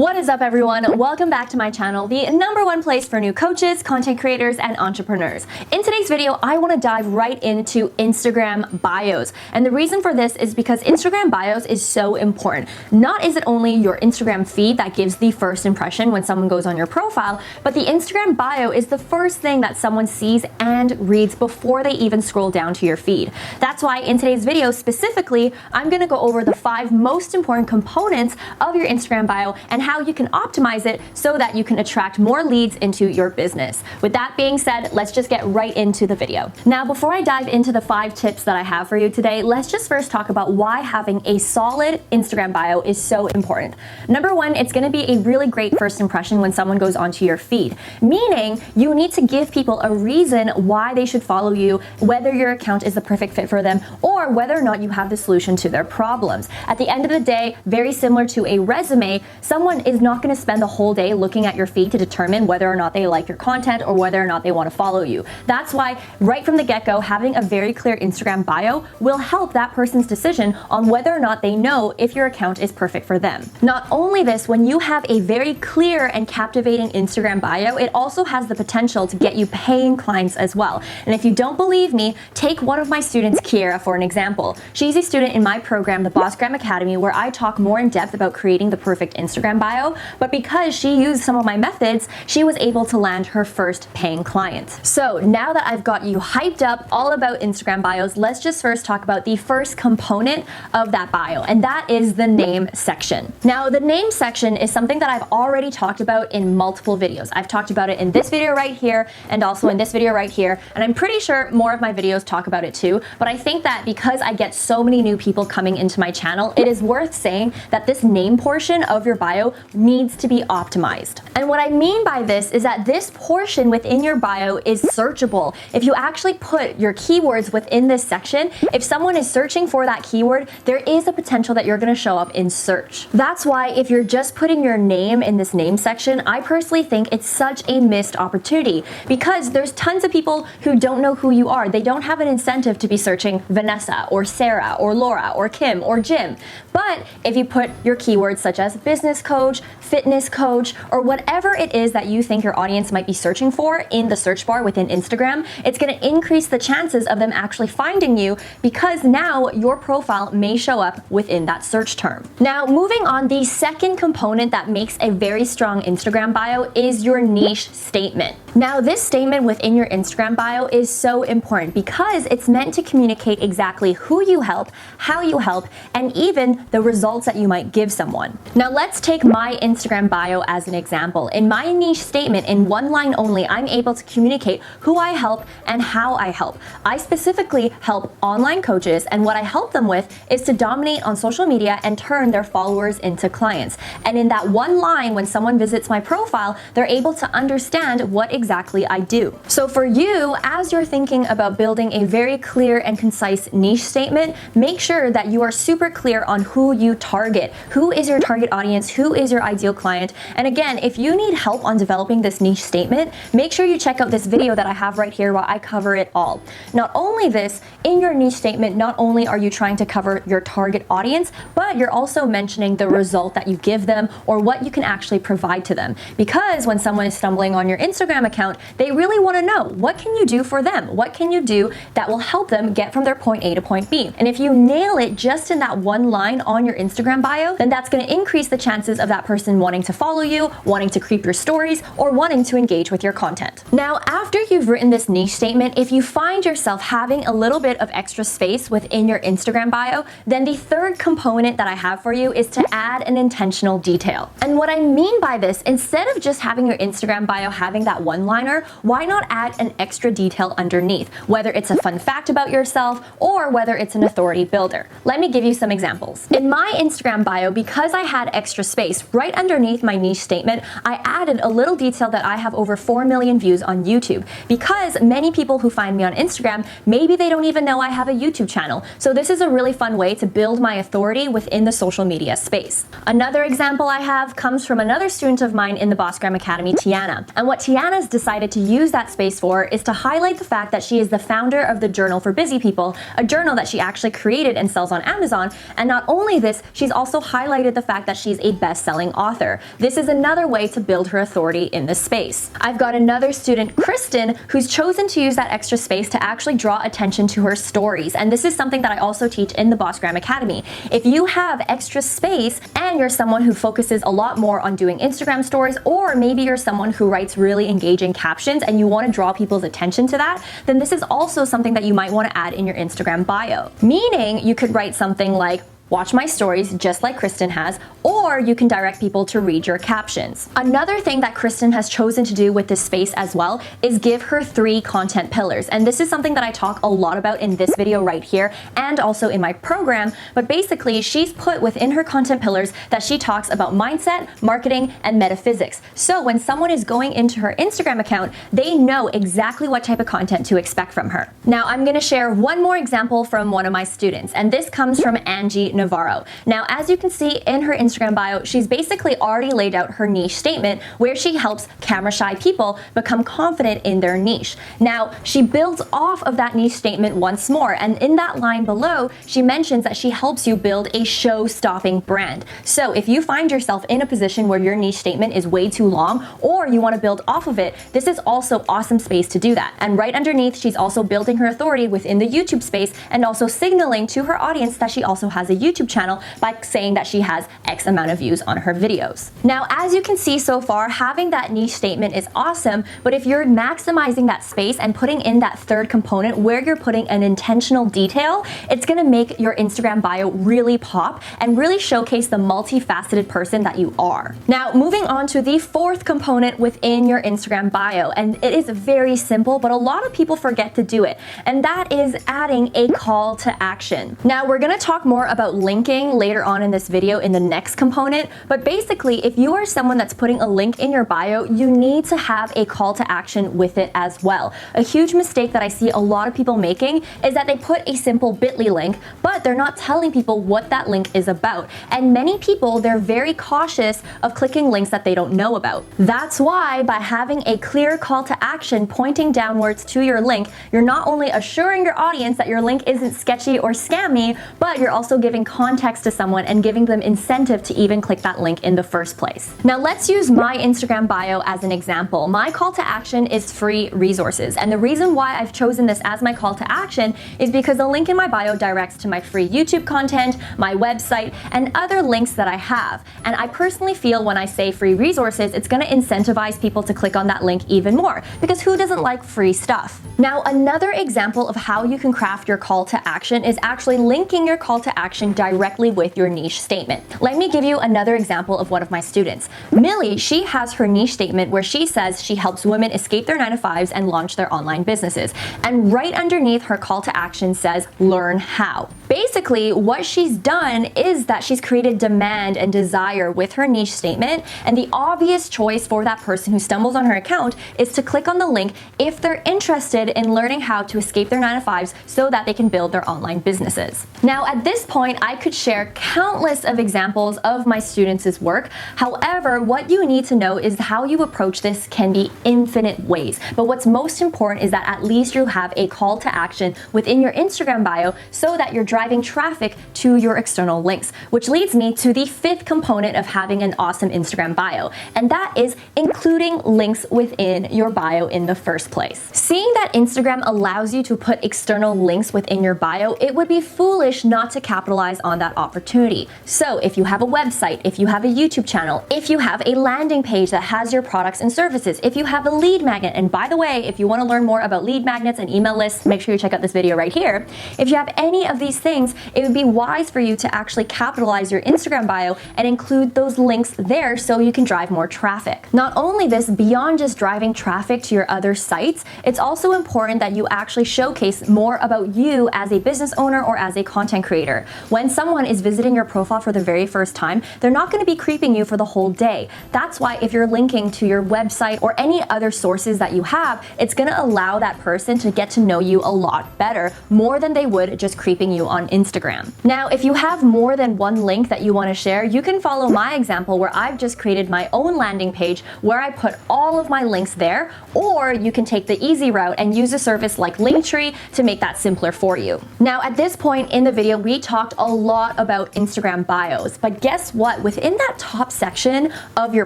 What is up, everyone? Welcome back to my channel, the #1 place for new coaches, content creators, and entrepreneurs. In today's video, I want to dive right into Instagram bios. And the reason for this is because Instagram bios is so important. Not is it only your Instagram feed that gives the first impression when someone goes on your profile, but the Instagram bio is the first thing that someone sees and reads before they even scroll down to your feed. That's why in today's video specifically, I'm going to go over the 5 most important components of your Instagram bio and how you can optimize it so that you can attract more leads into your business. With that being said, let's just get right into the video. Now, before I dive into the 5 tips that I have for you today, let's just first talk about why having a solid Instagram bio is so important. Number 1, it's going to be a really great first impression when someone goes onto your feed, meaning you need to give people a reason why they should follow you, whether your account is the perfect fit for them or whether or not you have the solution to their problems. At the end of the day, very similar to a resume, someone is not going to spend the whole day looking at your feed to determine whether or not they like your content or whether or not they want to follow you. That's why right from the get-go, having a very clear Instagram bio will help that person's decision on whether or not they know if your account is perfect for them. Not only this, when you have a very clear and captivating Instagram bio, it also has the potential to get you paying clients as well. And if you don't believe me, take one of my students, Kiera, for an example. She's a student in my program, the Bossgram Academy, where I talk more in depth about creating the perfect Instagram bio, but because she used some of my methods, she was able to land her first paying client. So now that I've got you hyped up all about Instagram bios, let's just first talk about the first component of that bio, and that is the name section. Now, the name section is something that I've already talked about in multiple videos. I've talked about it in this video right here and also in this video right here, and I'm pretty sure more of my videos talk about it too, but I think that because I get so many new people coming into my channel, it is worth saying that this name portion of your bio needs to be optimized. And what I mean by this is that this portion within your bio is searchable. If you actually put your keywords within this section, if someone is searching for that keyword, there is a potential that you're going to show up in search. That's why if you're just putting your name in this name section, I personally think it's such a missed opportunity because there's tons of people who don't know who you are. They don't have an incentive to be searching Vanessa or Sarah or Laura or Kim or Jim. But if you put your keywords such as business coach, fitness coach, or whatever it is that you think your audience might be searching for in the search bar within Instagram, it's going to increase the chances of them actually finding you because now your profile may show up within that search term. Now, moving on, the second component that makes a very strong Instagram bio is your niche statement. Now, this statement within your Instagram bio is so important because it's meant to communicate exactly who you help, how you help, and even the results that you might give someone. Now, let's take my Instagram bio as an example. In my niche statement, in one line only, I'm able to communicate who I help and how I help. I specifically help online coaches, and what I help them with is to dominate on social media and turn their followers into clients. And in that one line, when someone visits my profile, they're able to understand what exactly I do. So for you, as you're thinking about building a very clear and concise niche statement, make sure that you are super clear on who you target. Who is your target audience? Who is your ideal client? And again, if you need help on developing this niche statement, make sure you check out this video that I have right here where I cover it all. Not only this, in your niche statement, not only are you trying to cover your target audience, but you're also mentioning the result that you give them or what you can actually provide to them. Because when someone is stumbling on your Instagram account, they really want to know, what can you do for them? What can you do that will help them get from their point A to point B? And if you nail it just in that one line on your Instagram bio, then that's going to increase the chances of that person wanting to follow you, wanting to creep your stories, or wanting to engage with your content. Now, after you've written this niche statement, if you find yourself having a little bit of extra space within your Instagram bio, then the third component that I have for you is to add an intentional detail. And what I mean by this, instead of just having your Instagram bio having that one-liner, why not add an extra detail underneath, whether it's a fun fact about yourself or whether it's an authority builder. Let me give you some examples. In my Instagram bio, because I had extra space right underneath my niche statement, I added a little detail that I have over 4 million views on YouTube because many people who find me on Instagram, maybe they don't even know I have a YouTube channel. So this is a really fun way to build my authority within the social media space. Another example I have comes from another student of mine in the Bossgram Academy, Tiana. And what Tiana's decided to use that space for is to highlight the fact that she is the founder of the Journal for Busy People, a journal that she actually created and sells on Amazon. And not only this, she's also highlighted the fact that she's a best-selling author. This is another way to build her authority in this space. I've got another student, Kristen, who's chosen to use that extra space to actually draw attention to her stories. And this is something that I also teach in the Bossgram Academy. If you have extra space and you're someone who focuses a lot more on doing Instagram stories, or maybe you're someone who writes really engaging captions and you want to draw people's attention to that, then this is also something that you might want to add in your Instagram bio. Meaning you could write something like, watch my stories just like Kristen has, or you can direct people to read your captions. Another thing that Kristen has chosen to do with this space as well is give her 3 content pillars. And this is something that I talk a lot about in this video right here and also in my program. But basically, she's put within her content pillars that she talks about mindset, marketing, and metaphysics. So when someone is going into her Instagram account, they know exactly what type of content to expect from her. Now, I'm gonna share one more example from one of my students, and this comes from Angie Navarro. Now, as you can see in her Instagram bio, she's basically already laid out her niche statement where she helps camera shy people become confident in their niche. Now, she builds off of that niche statement once more, and in that line below, she mentions that she helps you build a show-stopping brand. So if you find yourself in a position where your niche statement is way too long, or you want to build off of it, this is also awesome space to do that. And right underneath, she's also building her authority within the YouTube space and also signaling to her audience that she also has a YouTube channel by saying that she has X amount of views on her videos. Now, as you can see so far, having that niche statement is awesome, but if you're maximizing that space and putting in that third component where you're putting an intentional detail, it's gonna make your Instagram bio really pop and really showcase the multifaceted person that you are. Now, moving on to the 4th component within your Instagram bio, and it is very simple, but a lot of people forget to do it, and that is adding a call to action. Now, we're gonna talk more about linking later on in this video in the next component, but basically, if you are someone that's putting a link in your bio, you need to have a call to action with it as well. A huge mistake that I see a lot of people making is that they put a simple bit.ly link, but they're not telling people what that link is about. And many people, they're very cautious of clicking links that they don't know about. That's why by having a clear call to action pointing downwards to your link, you're not only assuring your audience that your link isn't sketchy or scammy, but you're also giving context to someone and giving them incentive to even click that link in the first place. Now let's use my Instagram bio as an example. My call to action is free resources. And the reason why I've chosen this as my call to action is because the link in my bio directs to my free YouTube content, my website, and other links that I have. And I personally feel when I say free resources, it's gonna incentivize people to click on that link even more, because who doesn't like free stuff? Now, another example of how you can craft your call to action is actually linking your call to action directly with your niche statement. Let me give you another example of one of my students. Millie, she has her niche statement where she says she helps women escape their 9-to-5s and launch their online businesses. And right underneath her call to action says, learn how. Basically, what she's done is that she's created demand and desire with her niche statement, and the obvious choice for that person who stumbles on her account is to click on the link if they're interested in learning how to escape their 9-to-5s so that they can build their online businesses. Now, at this point, I could share countless of examples of my students' work. However, what you need to know is how you approach this can be infinite ways. But what's most important is that at least you have a call to action within your Instagram bio so that you're driving traffic to your external links, which leads me to the 5th component of having an awesome Instagram bio, and that is including links within your bio in the first place. Seeing that Instagram allows you to put external links within your bio, it would be foolish not to capitalize on that opportunity. So if you have a website, if you have a YouTube channel, if you have a landing page that has your products and services, if you have a lead magnet, and by the way, if you want to learn more about lead magnets and email lists, make sure you check out this video right here. If you have any of these things, it would be wise for you to actually capitalize your Instagram bio and include those links there so you can drive more traffic. Not only this, beyond just driving traffic to your other sites, it's also important that you actually showcase more about you as a business owner or as a content creator. When someone is visiting your profile for the very first time, they're not going to be creeping you for the whole day. That's why if you're linking to your website or any other sources that you have, it's going to allow that person to get to know you a lot better, more than they would just creeping you on on Instagram. Now, if you have more than one link that you want to share, you can follow my example where I've just created my own landing page where I put all of my links there, or you can take the easy route and use a service like Linktree to make that simpler for you. Now, at this point in the video, we talked a lot about Instagram bios, but guess what? Within that top section of your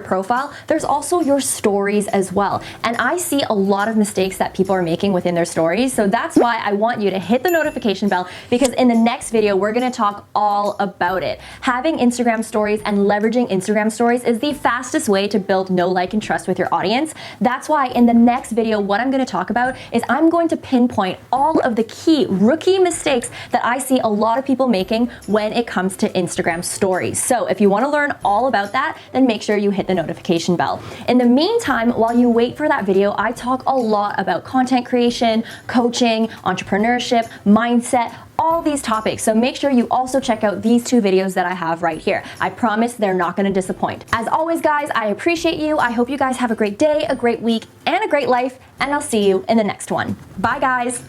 profile, there's also your stories as well. And I see a lot of mistakes that people are making within their stories. So that's why I want you to hit the notification bell, because in the next video, we're gonna talk all about it. Having Instagram stories and leveraging Instagram stories is the fastest way to build know, like, and trust with your audience. That's why in the next video, what I'm gonna talk about is I'm going to pinpoint all of the key rookie mistakes that I see a lot of people making when it comes to Instagram stories. So if you wanna learn all about that, then make sure you hit the notification bell. In the meantime, while you wait for that video, I talk a lot about content creation, coaching, entrepreneurship, mindset, all these topics. So make sure you also check out these two videos that I have right here. I promise they're not gonna disappoint. As always, guys, I appreciate you. I hope you guys have a great day, a great week, and a great life, and I'll see you in the next one. Bye, guys.